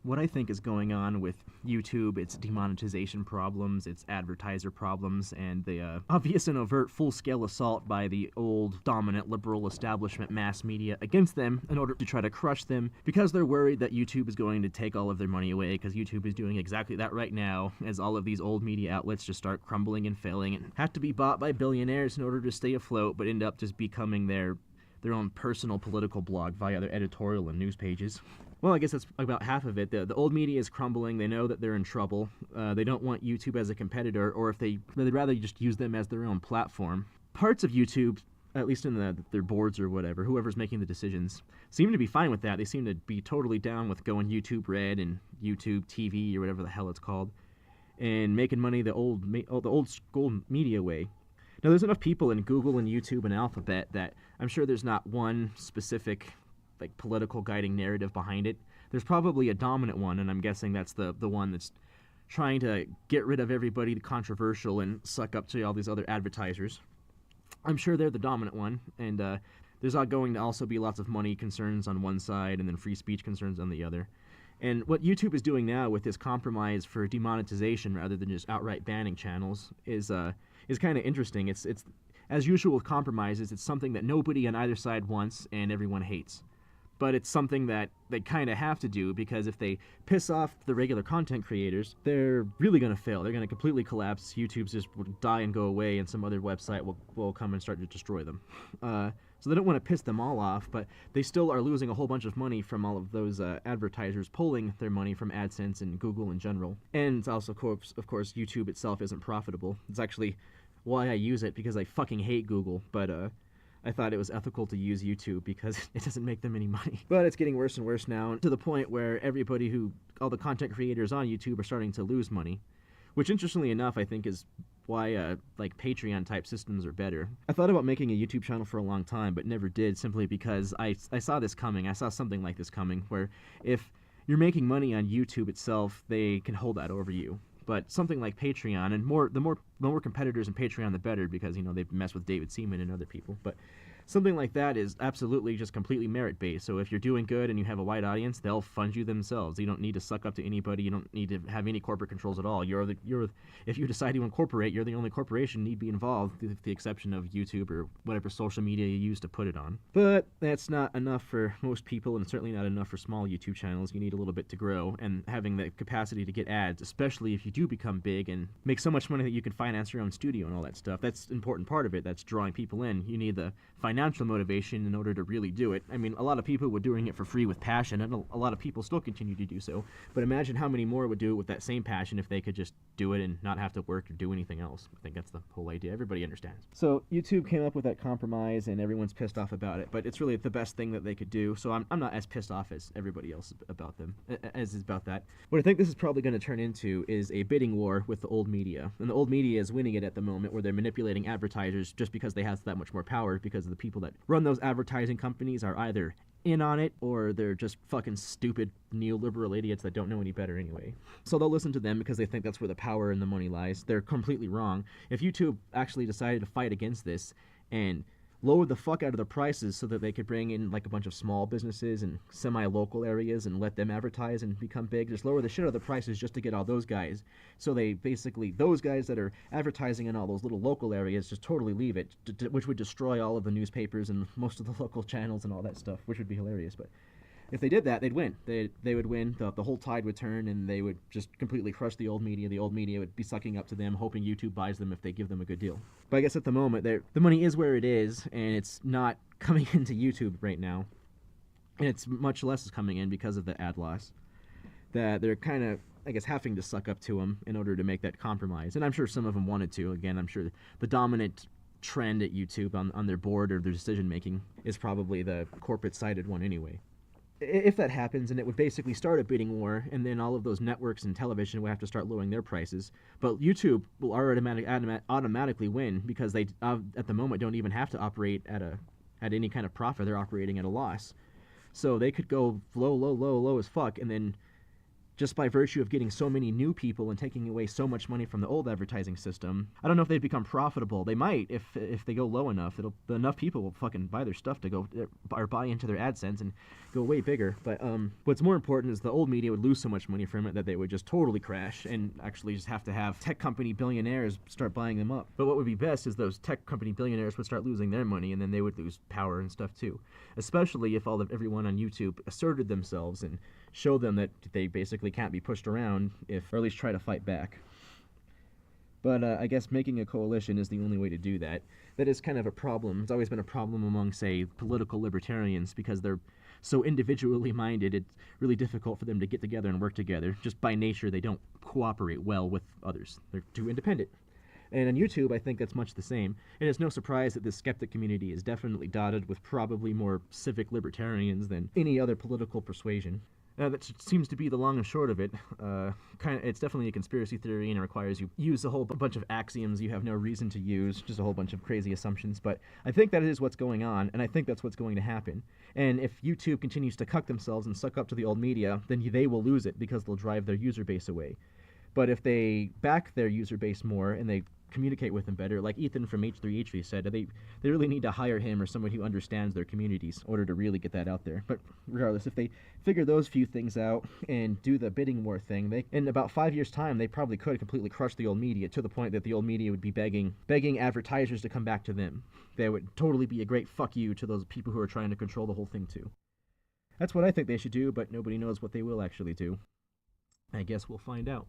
what I think is going on with YouTube, its demonetization problems, its advertiser problems, and the obvious and overt full-scale assault by the old dominant liberal establishment mass media against them in order to try to crush them, because they're worried that YouTube is going to take all of their money away, because YouTube is doing exactly that right now, as all of these old media outlets just start crumbling and failing and have to be bought by billionaires in order to stay afloat, but end up just becoming their own personal political blog via their editorial and news pages. Well, I guess that's about half of it. The old media is crumbling. They know that they're in trouble. They don't want YouTube as a competitor, or if they'd rather just use them as their own platform. Parts of YouTube, at least in their boards or whatever, whoever's making the decisions, seem to be fine with that. They seem to be totally down with going YouTube Red and YouTube TV or whatever the hell it's called, and making money the old school media way. Now, there's enough people in Google and YouTube and Alphabet that I'm sure there's not one specific political guiding narrative behind it. There's probably a dominant one, and I'm guessing that's the one that's trying to get rid of everybody controversial and suck up to all these other advertisers. I'm sure they're the dominant one, and there's going to also be lots of money concerns on one side and then free speech concerns on the other. And what YouTube is doing now with this compromise for demonetization rather than just outright banning channels is kind of interesting. It's as usual with compromises, it's something that nobody on either side wants and everyone hates. But it's something that they kind of have to do, because if they piss off the regular content creators, they're really going to fail. They're going to completely collapse. YouTube's just will die and go away, and some other website will come and start to destroy them. So they don't want to piss them all off, but they still are losing a whole bunch of money from all of those advertisers pulling their money from AdSense and Google in general. And it's also, of course, YouTube itself isn't profitable. It's actually why I use it, because I fucking hate Google, but I thought it was ethical to use YouTube because it doesn't make them any money. But it's getting worse and worse now, to the point where all the content creators on YouTube are starting to lose money, which interestingly enough I think is why Patreon type systems are better. I thought about making a YouTube channel for a long time, but never did, simply because I saw this coming. I saw something like this coming, where if you're making money on YouTube itself, they can hold that over you. But something like Patreon, and the more competitors in Patreon, the better, because they mess with David Seaman and other people. But something like that is absolutely just completely merit-based. So if you're doing good and you have a wide audience, they'll fund you themselves. You don't need to suck up to anybody. You don't need to have any corporate controls at all. If you decide to incorporate, you're the only corporation need be involved, with the exception of YouTube or whatever social media you use to put it on. But that's not enough for most people, and certainly not enough for small YouTube channels. You need a little bit to grow, and having the capacity to get ads, especially if you do become big and make so much money that you can finance your own studio and all that stuff. That's an important part of it. That's drawing people in. You need the financial motivation in order to really do it. I mean, a lot of people were doing it for free with passion, and a lot of people still continue to do so. But imagine how many more would do it with that same passion if they could just do it and not have to work or do anything else. I think that's the whole idea. Everybody understands. So YouTube came up with that compromise, and everyone's pissed off about it. But it's really the best thing that they could do. So I'm not as pissed off as everybody else about that. What I think this is probably going to turn into is a bidding war with the old media. And the old media is winning it at the moment, where they're manipulating advertisers just because they have that much more power, because of the people that run those advertising companies are either in on it or they're just fucking stupid neoliberal idiots that don't know any better anyway. So they'll listen to them because they think that's where the power and the money lies. They're completely wrong. If YouTube actually decided to fight against this and lower the fuck out of the prices so that they could bring in a bunch of small businesses and semi-local areas and let them advertise and become big, just lower the shit out of the prices just to get all those guys. So they basically, those guys that are advertising in all those little local areas, just totally leave it, which would destroy all of the newspapers and most of the local channels and all that stuff, which would be hilarious. But if they did that, they'd win. They would win. The whole tide would turn, and they would just completely crush the old media. The old media would be sucking up to them, hoping YouTube buys them if they give them a good deal. But I guess at the moment, the money is where it is, and it's not coming into YouTube right now. And it's much less is coming in because of the ad loss. That they're kind of, I guess, having to suck up to them in order to make that compromise. And I'm sure some of them wanted to. Again, I'm sure the dominant trend at YouTube on their board or their decision-making is probably the corporate-sided one anyway. If that happens, and it would basically start a bidding war, and then all of those networks and television would have to start lowering their prices. But YouTube will automatically win, because they, at the moment, don't even have to operate at any kind of profit. They're operating at a loss. So they could go low as fuck, and then just by virtue of getting so many new people and taking away so much money from the old advertising system. I don't know if they'd become profitable. They might if they go low enough. Enough people will fucking buy their stuff to go or buy into their AdSense and go way bigger. But what's more important is the old media would lose so much money from it that they would just totally crash and actually just have to have tech company billionaires start buying them up. But what would be best is those tech company billionaires would start losing their money, and then they would lose power and stuff too. Especially if everyone on YouTube asserted themselves and show them that they basically can't be pushed around, or at least try to fight back. But I guess making a coalition is the only way to do that. That is kind of a problem. It's always been a problem among, say, political libertarians, because they're so individually minded, it's really difficult for them to get together and work together. Just by nature, they don't cooperate well with others. They're too independent. And on YouTube, I think that's much the same. And it's no surprise that this skeptic community is definitely dotted with probably more civic libertarians than any other political persuasion. That seems to be the long and short of it. It's definitely a conspiracy theory, and it requires you use a whole bunch of axioms you have no reason to use, just a whole bunch of crazy assumptions. But I think that is what's going on, and I think that's what's going to happen. And if YouTube continues to cuck themselves and suck up to the old media, then they will lose it because they'll drive their user base away. But if they back their user base more and they communicate with them better, like Ethan from H3H3 said, they really need to hire him or someone who understands their communities in order to really get that out there. But regardless, if they figure those few things out and do the bidding war thing, in about 5 years' time, they probably could completely crush the old media to the point that the old media would be begging advertisers to come back to them. They would totally be a great fuck you to those people who are trying to control the whole thing too. That's what I think they should do, but nobody knows what they will actually do. I guess we'll find out.